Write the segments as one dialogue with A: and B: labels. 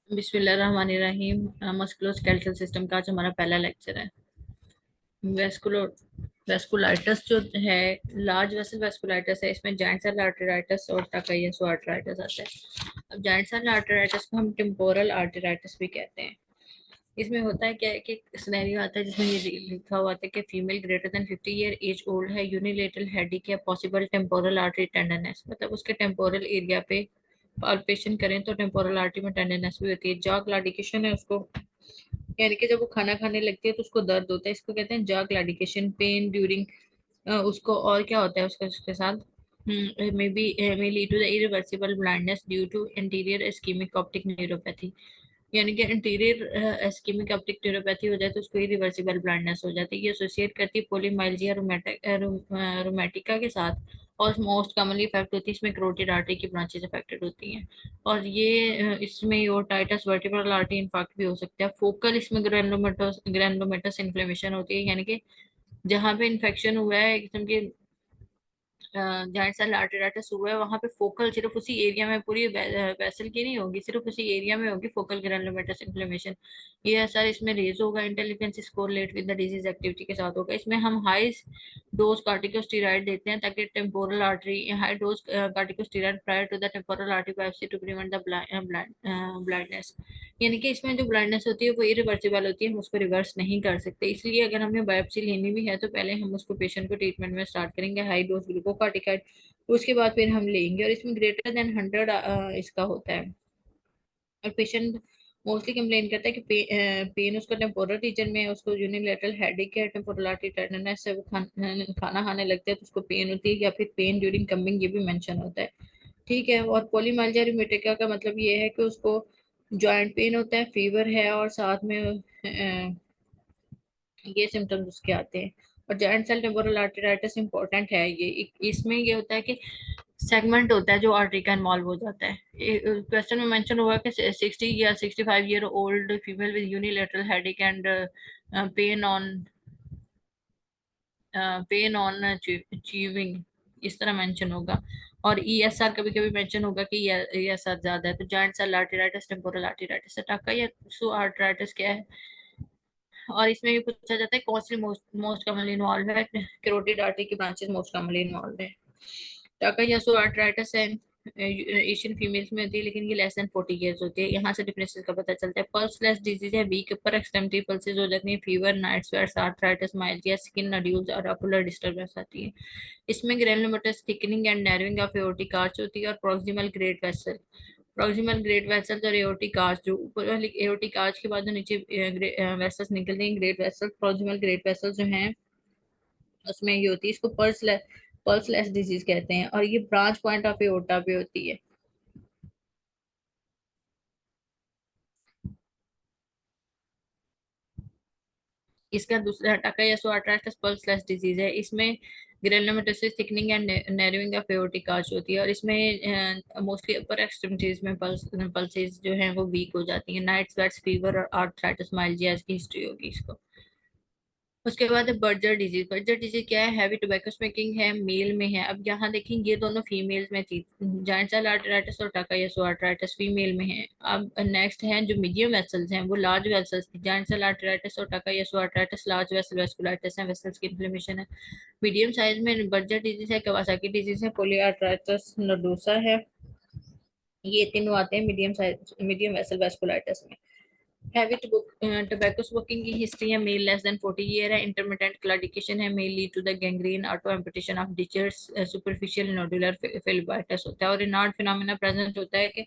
A: बिस्मिल्लाहिर्रहमानिर्रहीम। Musculoskeletal system का आज हमारा पहला लेक्चर है। वेस्कुलो वेस्कुलाइटिस जो है, लार्ज वेसल वेस्कुलाइटिस है। इसमें जाइंट सेल आर्टेराइटिस और टाकाइसो आर्टेराइटिस आता है। अब जाइंट सेल आर्टेराइटिस को हम टेम्पोरल आर्टेराइटिस भी कहते हैं। इसमें होता है क्या है कि सिनेरियो आता है जिसमें ये लिखा हुआ था कि female greater than 50 year age old है, यूनिलेटरल हेडेक या पॉसिबल टेम्पोरल आर्टरी टेंडरनेस, मतलब उसके टेम्पोरल एरिया पे पाल्पेशन करें तो टेम्पोरल आर्टरी में टेंडरनेस भी होती है। जॉ क्लॉडिकेशन है उसको, यानी कि जब वो खाना खाने लगती है तो उसको दर्द होता है, इसको कहते हैं जॉ क्लॉडिकेशन। पेन ड्यूरिंग उसको, और क्या होता है उसका उसके साथ, may lead to the irreversible blindness due to anterior ischemic optic neuropathy, यानी कि इंटीरियर इस्कीमिक ऑप्टिक न्यूरोपैथी हो जाए तो उसको इरिवर्सिबल ब्लाइंडनेस हो जाती है। ये एसोसिएट करती है पोलीमाइल्जिया रोमैटिका के साथ, और मोस्ट कॉमनली इफेक्ट होती है इसमें करोटिड आर्टरी की ब्रांचेस अफेक्टेड होती हैं। और ये इसमें योरटाइटिस वर्टिब्रल आर्टरी इन्फाक्ट भी हो सकता है। फोकल इसमें ग्रैनुलोमेटस इन्फ्लेमेशन होती है, यानी कि जहाँ पे इन्फेक्शन हुआ है एक किस्म के जहाँ सेल आर्टेराइटिस हुआ है वहां पे फोकल, सिर्फ उसी एरिया में, पूरी वेसल की नहीं होगी, सिर्फ उसी एरिया में होगी फोकल ग्रैनुलोमेटस इन्फ्लेमेशन। ये असर इसमें रेज होगा, intelligence correlate with the disease activity के साथ होगा। इसमें हम हाई डोज कार्टिकोस्टेरॉइड देते हैं ताकि temporal artery, high dose corticosteroid prior to the temporal artery biopsy to prevent the blindness, यानी कि इसमें जो ब्लाइंडनेस होती है वो इरिवर्सिबल होती है, हम उसको रिवर्स नहीं कर सकते। इसलिए अगर हमें बायोप्सी लेनी भी है तो पहले हम उसको पेशेंट को ट्रीटमेंट में स्टार्ट करेंगे हाई डोज ग्लूकोकार्टिकाइड, उसके बाद फिर हम लेंगे। और इसमें ग्रेटर देन 100 इसका होता है। और पेशेंट मोस्टली कंप्लेन करता है कि पेन उसका टेम्पोरल रीजन में है, उसको यूनिलेटरल हेडेक है, टेम्पोरल टेंडरनेस है, वो खाना खाने लगते हैं तो उसको पेन होती है, या फिर पेन ड्यूरिंग कमिंग, ये भी मेंशन होता है। ठीक है। और पॉलीमाइल्जिया रिमेटिका का मतलब ये है कि उसको जॉइंट पेन होता है, फीवर है, और साथ में ये सिम्टम्स उसके आते हैं। और giant cell temporal arteritis important है ये, इसमें ये होता है कि सेगमेंट होता है जो आर्टरी का इन्वॉल्व हो जाता है। क्वेश्चन में मेंशन हुआ कि 60 या 65 year old female with unilateral headache and pain on pain on achieving, इस तरह मेंशन होगा। और ईएसआर कभी कभी मेंशन होगा कि ईएसआर ज्यादा है, तो giant cell arteritis temporal arteritis टाका या सो आर्टेराइटिस क्या है। और इसमें भी पूछा जाता है कौन सी मोस्ट मोस्ट कॉमनली इन्वॉल्व है, कैरोटिड आर्टरी की ब्रांचेस मोस्ट कॉमनली इन्वॉल्व है। टाकायासु आर्थराइटिस है, एशियन फीमेल्स में होती है, लेकिन ये लेस देन 40 ईयर्स होती है। यहाँ से डिफरेंसेस का पता चलता है। पल्सलेस डिजीज है, वीक अपर एक्सट्रीमिटी पल्सेस हो जाती है, fever, night sweats, arthritis, myalgia, skin nodules और ओकुलर डिस्टर्बेंस आती है। इसमें granulomatous thickening and narrowing of aortic arch होती है, और proximal great vessel, proximal great vessels और एओर्टिक आर्च, जो ऊपर वाली एओर्टिक आर्च के बाद जो नीचे वेसल्स निकलते हैं, great vessels, proximal great vessels जो हैं उसमें ये होती है। इसको पल्सलेस डिजीज कहते हैं, और ये ब्रांच पॉइंट ऑफ एओर्टा पे होती है। इसका दूसरा टाकायासो आर्टराइटिस पल्सलेस डिजीज है। इसमें granulomatosis thickening and narrowing of aortic arch होती है, और इसमें मोस्टली अपर एक्सट्रीमिटीज में पल्सेस जो हैं वो वीक हो जाती हैं। नाइट स्वेट्स, फीवर और आर्थराइटिस माइल्जिया की हिस्ट्री होगी इसको। उसके बाद है बर्जर डिजीज। बर्जर डिजीज क्या है, हैवी टोबैको स्मोकिंग है, मेल में है। अब यहाँ देखेंगे ये दोनों फीमेल में थी, जाइंट सेल आर्टराइटिस और टाकायासो आर्टराइटिस फीमेल में है। अब नेक्स्ट है जो मीडियम वेसल्स हैं वो लार्ज वेसल्स थी, जाइंट सेल आर्टराइटिस और Takayasu arteritis large vessel vasculitis है, वेसल्स की इन्फ्लेमेशन है। मीडियम साइज में बर्जर डिजीज है, कवासाकी डिजीज है, पोलीआर्टराइटिस नोडोसा है, ये तीनों आते हैं medium size medium vessel vasculitis में। हैवी टोबैको स्मोकिंग की हिस्ट्री है, मेल लेस देन 40 ईयर है, इंटरमिटेंट क्लॉडिकेशन है, male lead to the gangrene, auto amputation of digits, superficial nodular फिल्बाइटिस होता है। और रेनाल्ड फिनोमेना प्रेजेंट होता है कि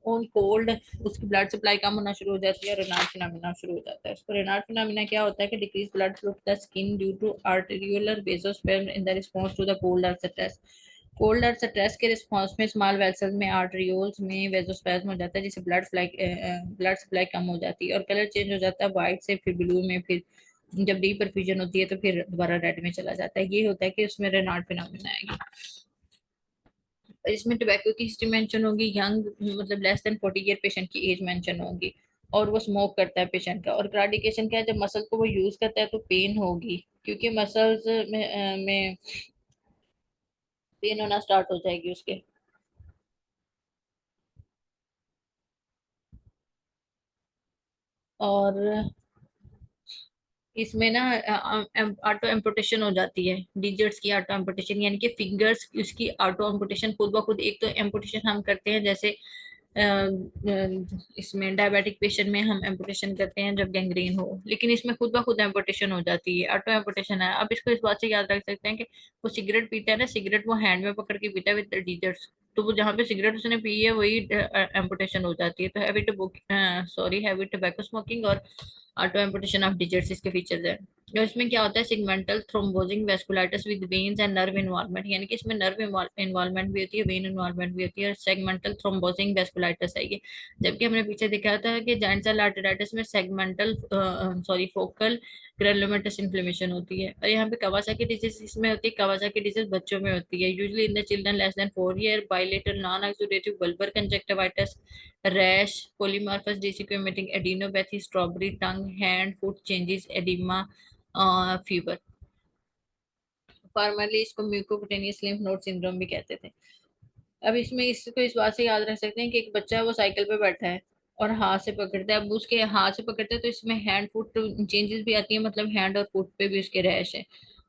A: ऑन कोल्ड उसकी ब्लड सप्लाई कम होना शुरू हो जाती है, रेनाल्ड फिनोमेना शुरू हो जाता है। उसको रेनाल्ड फिनोमेना क्या होता है कि decreased blood flow to the skin due to arteriolar vasospasm in the response to the cold or stress. Cold or stress के रिस्पांस में स्मॉल वेसल्स में आर्टरियोल्स में वेसोस्पेज्म हो जाता है, जिससे ब्लड सप्लाई कम हो जाती है, और कलर चेंज हो जाता है व्हाइट से फिर ब्लू में, फिर जब डी परफ्यूजन होती है तो फिर दोबारा रेड में चला जाता है। ये होता है कि उसमें रेनाल्ड फिनोमेना आएगी। इसमें टोबैको की हिस्ट्री मेंशन होगी, यंग मतलब लेस देन 40 ईयर पेशेंट की एज मेंशन होगी, और वो स्मोक करता है पेशेंट का। और ग्राडिकेशन क्या है, जब मसल को वो यूज करता है तो पेन होगी, क्योंकि मसल्स में पेन होना स्टार्ट हो जाएगी उसके। और इसमें ना ऑटो एम्पुटेशन हो जाती है, डिजिट्स की ऑटो एम्पुटेशन, यानी कि फिंगर्स उसकी ऑटो एम्पुटेशन खुद ब खुद। एक तो एम्पुटेशन हम करते हैं जैसे इसमें डायबिटिक पेशेंट में हम एम्पुटेशन करते हैं जब गैंग्रीन हो, लेकिन इसमें खुद ब खुद एम्पुटेशन हो जाती है, ऑटो एम्पुटेशन है। अब इसको इस बात से याद रख सकते हैं कि वो सिगरेट पीता है ना, सिगरेट वो हैंड में पकड़ के पीता है विद डिजिट्स, तो वो जहाँ पे सिगरेट उसने पी है वही एम्पुटेशन हो जाती है। तो हैवी टोबैको स्मोकिंग और ऑटो एम्पुटेशन ऑफ डिजिट्स इसके फीचर्स है। और इसमें क्या होता है, segmental thrombosing vasculitis with veins and nerve involvement, यानी कि इसमें नर्व इन्वॉल्वमेंट भी होती है, वेन इन्वॉल्वमेंट भी होती है, और सेगमेंटल थ्रोम्बोजिंग वेस्कुलाइटिस है ये। जबकि हमने पीछे देखा था कि जाइंट सेल आर्टेराइटिस में सेगमेंटल फोकल ग्रेनुलोमेटस इन्फ्लेमेशन होती है। और यहाँ पे कवासाकी डिजीज इसमें होती है, कवासाकी डिजीज बच्चों में होती है, usually in the children less than 4 year, bilateral non exudative bulbar conjunctivitis, rash, polymorphous desquamating adenopathy, strawberry tongue, hand foot changes, edema, fever. Formally इसको म्यूकोकुटेनियस लिम्फ नोड सिंड्रोम भी कहते थे। अब इसमें इसको इस बात से याद रख सकते हैं कि एक बच्चा है वो साइकिल पे बैठा है और हाथ से पकड़ता है, अब उसके हाथ से पकड़ता है तो इसमें हैंड फुट चेंजेस भी आती है, मतलब हैंड और फुट पे भी उसके रैश है।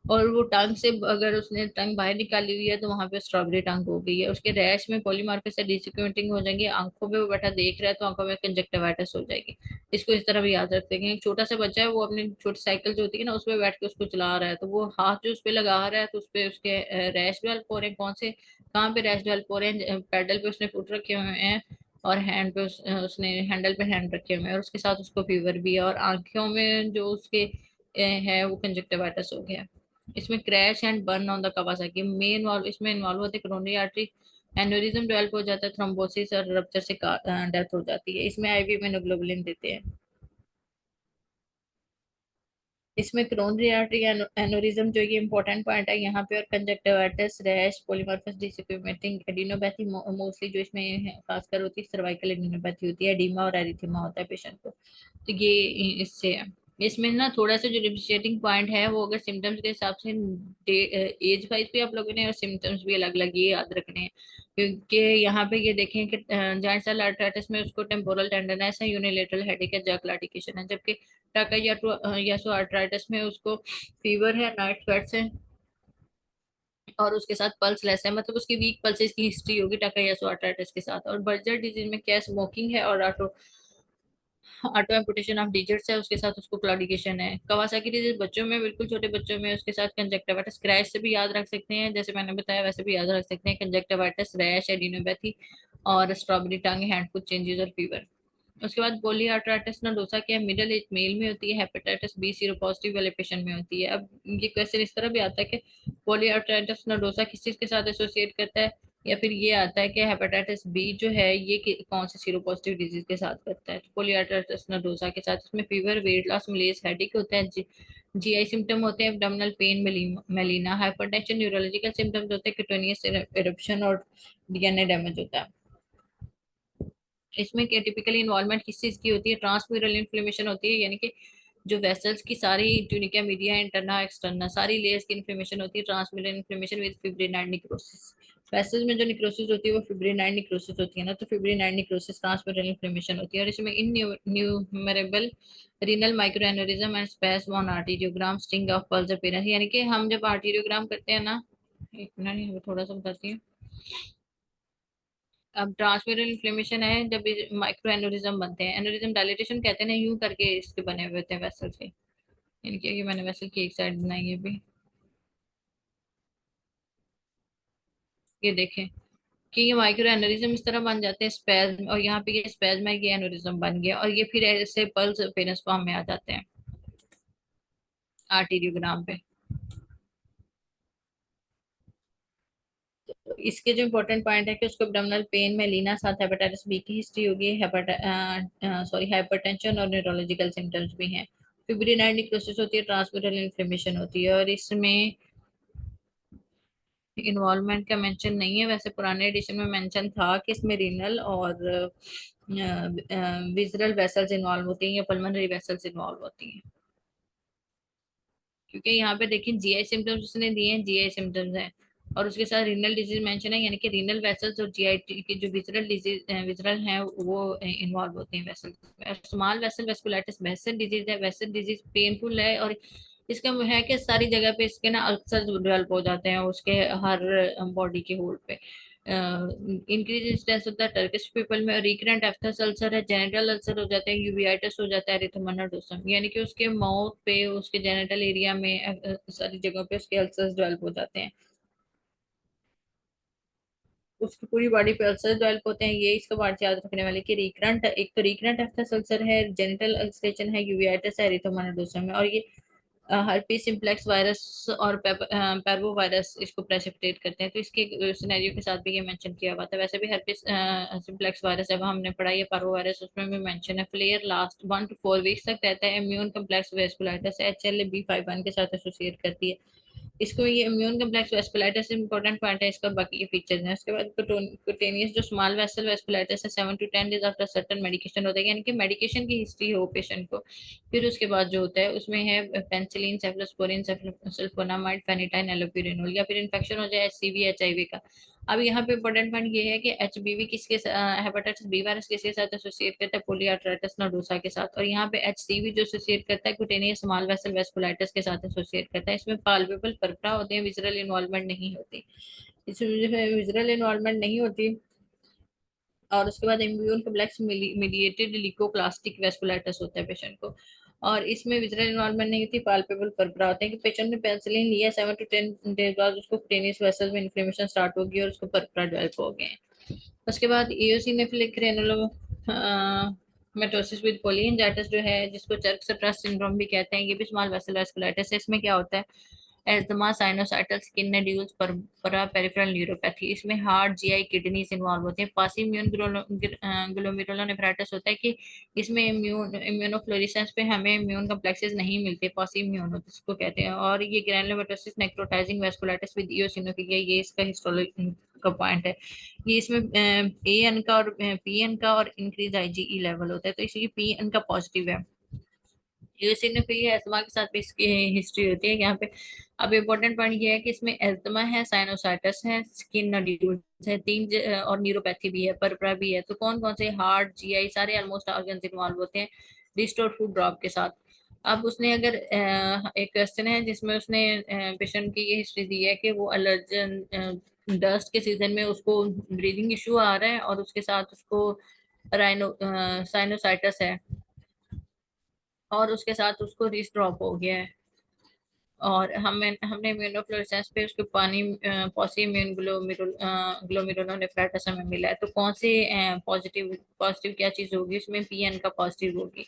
A: और वो टंग से अगर उसने टंग बाहर निकाली हुई है तो वहां पे स्ट्रॉबेरी टंग हो गई है, उसके रैश में पॉलीमार्कस से डिसिक्वेंटिंग हो जाएंगे, आंखों पे वो बैठा देख रहा है तो आंखों में कंजक्टिवाइटिस हो जाएगी। इसको इस तरह भी याद रखते हैं। एक छोटा सा बच्चा है वो अपनी छोटी साइकिल जो होती है ना उस पे बैठ के उसको चला रहा है, तो वो हाथ जो उस पे लगा रहा है तो उस पे उसके रैश डेवलप हो रहे हैं। कौन से कहाँ पे रैश डेवलप हो रहे हैं, पैडल पे उसने फुट रखे हुए हैं और हैंड पे उसने हैंडल पे हैंड रखे हुए हैं, और उसके साथ उसको फीवर भी है, और आंखों में जो उसके है वो कंजक्टिवाइटिस हो गया है। इसमें crash and burn on the Kawasaki में इन्वॉल्व, इसमें इन्वॉल्व होते कोरोनरी आर्टरी एन्यूरिज्म डेवलप हो जाता है, थ्रोम्बोसिस और रप्चर से डेथ हो जाती है। इसमें आईवी इम्यूनोग्लोबुलिन देते हैं। इसमें कोरोनरी आर्टरी एनोरिज्म जो ये इंपॉर्टेंट पॉइंट है यहाँ पे, और कंजक्टिवाइटिस, रैश, पॉलीमॉर्फस डिसिक्वेमेटिंग एडिनोपैथी मोस्टली जो इसमें खासकर होती है सर्वाइकल एडिनोपैथी होती है, एडिमा और एरिथेमा होता है पेशेंट को। तो ये इससे है। इसमें ना थोड़ा सा जो डिफरेंशिएटिंग पॉइंट है वो, अगर सिम्टम्स के हिसाब से एज वाइज भी आप लोगों ने और सिम्टम्स भी अलग अलग ये याद रखने हैं। क्योंकि यहाँ पे ये देखें कि जॉइंट सेल आर्थराइटिस में उसको टेम्पोरल टेंडरनेस है, यूनिलेटरल हेडेक है, जैकुलार्टिकेशन है, जबकि यासो आर्थराइटिस में उसको फीवर है, नाइट स्वेट्स है, और उसके साथ पल्स लेस है, मतलब उसकी वीक पल्सेस की हिस्ट्री होगी टाकायासो आर्थराइटिस के साथ। और बर्जर डिजीज में क्या स्मोकिंग है और auto auto amputation of digits है, उसके साथ उसको क्लॉडिकेशन है। कवासाकी डिजीज बच्चों में, बिल्कुल छोटे बच्चों में, उसके साथ कंजक्टिवाइटिस, क्रैश से भी याद रख सकते हैं, जैसे मैंने बताया वैसे भी याद रख सकते हैं, कंजक्टिवाइटिस, रैश, एडिनोपैथी और स्ट्रॉबेरी टंग, हैंड फुट चेंजेस और फीवर। उसके बाद पोलियार्ट्राइटिस नोडोसा क्या मिडिल एज मेल में होती है, हेपेटाइटिस बी सीरो पॉजिटिव वाले पेशेंट में होती है। अब ये क्वेश्चन इस तरह भी आता है कि पोलियार्ट्राइटिस नोडोसा किस चीज के साथ एसोसिएट करता है, या फिर ये आता है कि हेपेटाइटिस बी जो है ये कौन से सीरो पॉजिटिव डिजीज के साथ करता है। तो पोलियार्ट्राइटिस नोडोसा के साथ इसमें फीवर, वेट लॉस, मलेज, हेडेक होता है, जीआई सिम्टम होते हैं, abdominal pain, melaena, hypertension, neurological symptoms होते हैं, क्यूटेनियस इरप्शन और डीएनए डैमेज होता है। इसमें क्या टिपिकली इन्वॉल्वमेंट किस चीज की होती है, ट्रांसम्यूरल इन्फ्लेमेशन होती है, यानी कि जो वेसल्स की सारी ट्यूनिका मीडिया इंटरना एक्सटर्ना सारी लेयर्स की इन्फ्लेमेशन होती है, transmural inflammation with fibrinoid necrosis. Vessels में जो निक्रोसिस होती है वो फिब्रिनाइड निक्रोसिस होती है ना, तो फिब्रिनाइड निक्रोसिस ट्रांसम्यूरल इन्फ्लेमेशन होती है। और इसमें innumerable renal microaneurysm and spasm on arteriogram, string of pearls appearance, यानी कि हम जब आर्टेरियोग्राम करते हैं ना, एक मिनट थोड़ा सा बताती हूँ। अब ट्रांसम्यूरल इन्फ्लेमेशन है जब माइक्रो एनोरिज्म बनते हैं, एनोरिज्म डायलिटेशन कहते हैं ना, यूं करके इसके बने हुए होते हैं वेसल के, इनके ये मैंने वेसल की एक साइड बनाई है अभी, ये देखें कि ये माइक्रो एनोरिज्म इस तरह बन जाते हैं स्पेज्म, और यहाँ पे ये स्पेज्म है, ये एनोरिज्म बन गया, और ये फिर ऐसे पल्स पेनस फॉर्म में आ जाते हैं आर्टेरियोग्राम पे। तो इसके जो इम्पोर्टेंट पॉइंट है कि उसको एब्डोमिनल पेन में लीना, साथ हेपेटाइटिस बी की हिस्ट्री होगी, हाइपरटेंशन और न्यूरोलॉजिकल सिम्टम्स भी हैं। फिब्रिनाइड निक्रोसिस होती है, ट्रांसम्यूरल इन्फ्लेमेशन होती है, और इसमें इन्वॉल्वमेंट का मेंशन नहीं है, वैसे पुराने एडिशन में मेंशन था कि इसमें रीनल और विजरल वेसल्स इन्वॉल्व होती हैं या पल्मोनरी वेसल्स इन्वॉल्व होती हैं। क्योंकि यहाँ पे देखिए जीआई सिम्टम्स उसने दिए हैं, जीआई सिम्टम्स हैं, और उसके साथ रीनल डिजीज मेंशन है, यानी कि रीनल वेसल्स और जीआईटी की जो विजरल डिजीज विजरल हैं वो इन्वॉल्व होते हैं वेसल में। Small vessel vasculitis vessel disease है, वेसल डिजीज पेनफुल है, और इसका है कि सारी जगह पे इसके ना अल्सर डेवलप हो जाते हैं उसके हर बॉडी के होल पे। इंक्रीज इंसिडेंस होता है टर्किश पीपल में, रिकरेंट एफ्थस अल्सर है, जेनिटल अल्सर हो जाते हैं, यूवियाइटिस हो जाता है, एरिथ्रोमनोडोसम, यानी कि उसके माउथ पे उसके जेनिटल एरिया में सारी जगहों पे उसके अल्सर्स डेवलप हो जाते हैं, उसकी पूरी बॉडी पे अल्सर डेवलप होते हैं। ये इसका बात याद रखने वाले कि रिकरेंट, एक तो रिकरेंट एफ्थस अल्सर है, जेनिटल अल्सरेशन है, यूवियाइटिस है, एरिथ्रोमनोडोसम है, और ये हर्पीस सिम्प्लेक्स वायरस और पैरवो वायरस इसको प्रेसिपिटेट करते हैं। तो इसके सिनेरियो के साथ भी ये मेंशन किया हुआ था। वैसे भी हर्पीस सिम्प्लेक्स वायरस जब हमने पढ़ा है, पैरवो वायरस उसमें भी मेंशन है। फ्लेयर लास्ट 1 to 4 वीक्स तक रहता है। इम्यून कम्प्लेक्स वेस्कुलाइटिस HLA-B51 के साथ एसोसिएट करती है इसको। ये immune complex vasculitis important point है इसका, बाकी के फीचर्स हैं। उसके बाद कुटेनियस जो स्मॉल वेसल वेस्कुलाइटिस है 7 to 10 days after certain medication होता है, यानी कि मेडिकेशन की हिस्ट्री हो पेशेंट को। फिर उसके बाद जो होता है उसमें है पेनिसिलिन, सेफलोस्पोरिन, सल्फोनामाइड, फेनिटाइन, एलोप्यूरिनोल, या फिर इन्फेक्शन हो जाए HCV HIV का। अब यहाँ पे इंपॉर्टेंट पॉइंट ये है कि HBV किसके हेपेटाइटिस बी वायरस किसके साथ एसोसिएट करता है, पोलियार्ट्राइटिस नोडोसा के साथ। और यहाँ पे HCV जो एसोसिएट करता है कुटेनियस स्मॉल वेसल वेस्कुलाइटिस के साथ एसोसिएट करता है। इसमें पाल्पेबल परपरा होते हैं, विजुअल इन्वॉल्वमेंट नहीं होती। इसमें विजुअल इन्वॉल्वमेंट नहीं होती। और उसके बाद इम्यून कॉम्प्लेक्स मीडिएटेड लिकोप्लास्टिक वेस्कुलाइटिस होता है पेशेंट को, और इसमें विजुअल इन्वॉल्वमेंट नहीं होती, पाल्पेबल परपरा होते हैं कि पेशेंट ने पेनिसिलिन लिया 7 to 10 days बाद उसको क्यूटेनियस वेसल में इन्फ्लेमेशन स्टार्ट होगी और उसको परपरा डेवलप हो गए। उसके बाद इओसिनोफिलिक ग्रेनुलोमेटोसिस विद पोलियंजाइटिस जो है, जिसको चर्क सट्रास सिंड्रोम भी कहते हैं, ये भी स्मॉल वेसल वेस्कुलाइटिस है। इसमें क्या होता है, asthma, sinusitis skin nodules, purpura, peripheral neuropathy. इसमें हार्ट, GI, किडनीज इन्वॉल्व होते हैं। पास इम्यून ग्लोमेरुलोनेफ्राइटिस होता है कि इसमें इम्यूनोफ्लोरेसेंस पे हमें इम्यून कॉम्प्लेक्सेस नहीं मिलते, पास इम्यून होते इसको कहते हैं। और ये ग्रैनुलोमेटोसिस नेक्रोटाइजिंग वेस्कुलाइटिस विद इओसिनोफिलिया, ये इसका हिस्टोलॉजी का पॉइंट है। ये इसमें AN का और PN का और इंक्रीज IgE लेवल होता है, तो इसलिए PN का पॉजिटिव है। यूसिनोफिलिया एस्थमा के साथ भी इसकी हिस्ट्री होती है यहाँ पे। अब इम्पोर्टेंट पॉइंट ये है कि इसमें एस्थमा है, साइनोसाइटिस है, स्किन नोड्यूल्स है, और न्यूरोपैथी भी है, परपरा भी है। तो कौन कौन से, हार्ट, GI, सारे ऑलमोस्ट ऑर्गन्स इन्वॉल्व होते हैं रिस्टोर फूड ड्रॉप के साथ। अब उसने अगर एक क्वेश्चन है जिसमें उसने पेशेंट की ये हिस्ट्री दी है कि वो एलर्जन डस्ट के सीजन में उसको ब्रीदिंग इशू आ रहा है, और उसके साथ उसको राइनो साइनोसाइटिस है, और उसके साथ उसको रिस्ट ड्रॉप हो गया है। और हमने इम्यूनोफ्लोरेसेंस पे उसके पानी पॉसी इम्यून ग्लोमेरुलोनेफ्राइटिस हमें मिला है। तो कौन से पॉजिटिव पॉजिटिव क्या चीज होगी, इसमें PN का पॉजिटिव होगी,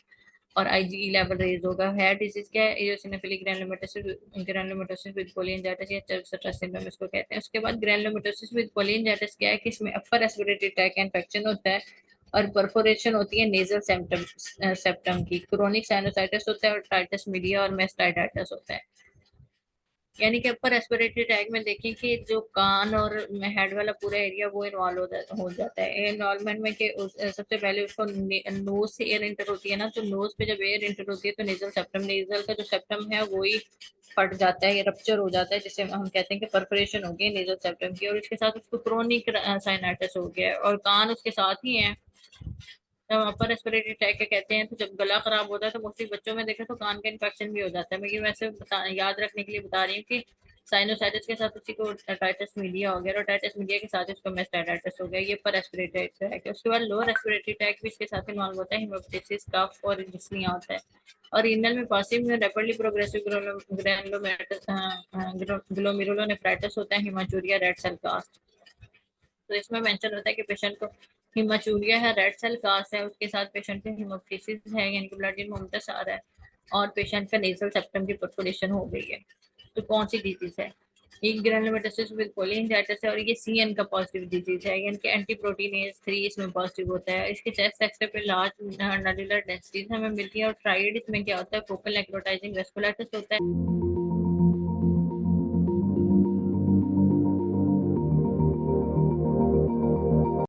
A: और IgE लेवल रेज होगा। हेयर डिजीज क्या है, इओसिनोफिलिक ग्रैनुलोमेटोसिस विद पोलियंजाइटिस या चर्क सट्रास सिंड्रोम इसको कहते हैं। उसके बाद ग्रैनुलोमेटोसिस विद पोलियंजाइटिस क्या है कि इसमें अपर रेस्पिरेटरी ट्रैक इन्फेक्शन होता है, और परफोरेशन होती है नेजल सेप्टम की। क्रोनिक साइनोसाइटिस होता है, और टाइटस मीडिया और मेस्टाइटिस होता है। यानी कि अपर रेस्पिरेटरी ट्रैक में देखें कि जो कान और हेड वाला पूरा एरिया वो इन्वॉल्व हो जाता है इन्वॉल्वमेंट में, कि सबसे पहले उसको नोज से एयर इंटर होती है ना, तो नोज पे जब एयर इंटर होती है तो नेजल सेप्टम, नेजल का जो सेप्टम है वो ही फट जाता है, रप्चर हो जाता है, जिसे हम कहते हैं कि परफोरेशन हो गई नेजल सेप्टम की। और इसके साथ उसको क्रोनिक साइनाइटिस हो गया है, और कान उसके साथ ही है। जब अपर रेस्पिरेटरी ट्रैक के कहते हैं, तो जब गला खराब होता है तो मोस्टली बच्चों में देखे तो कान का इन्फेक्शन भी हो जाता है। मैं ये वैसे याद रखने के लिए बता रही हूँ कि साइनोसाइटिस के साथ उसी को टाइटस मीडिया हो गया, और टाइटस मीडिया के साथ इसको मेस्टाइटिस हो गया। ये पर रेस्पिरेटरी ट्रैक है। उसके बाद लोअर रेस्पिरेटरी ट्रैक भी इसके साथ इन्वॉल्व होता है, हिमोप्टिसिस, कफ और डिस्निया होता है। और इनल में पासिव में रैपिडली प्रोग्रेसिव ग्लोमेरुलोनेफ्राइटिस होता है, हिमाचूरिया, रेड सेल कास्ट। तो इसमें मेंशन होता है कि पेशेंट को हिमाचूरिया है, रेड सेल कास्ट है, उसके साथ पेशेंट को हिमोप्टिसिस है, यानी कि ब्लड इन मोमेंटस आ रहा है, और पेशेंट का नेजल सेप्टम की परफोरेशन हो गई है। तो कौन सी डिजीज है, एक ग्रेनुलोमेटोसिस विद पोलियंजाइटिस है, और ये CN का पॉजिटिव डिजीज है, यानी कि एंटीप्रोटीनेज 3 इसमें पॉजिटिव होता है। इसके चेस्ट एक्सरे पे लार्ज नोडुलर डेंसिटीज हमें मिलती है, और ट्राइड इसमें क्या होता है, फोकल नेक्रोटाइजिंग वेस्कुलाइटिस होता है।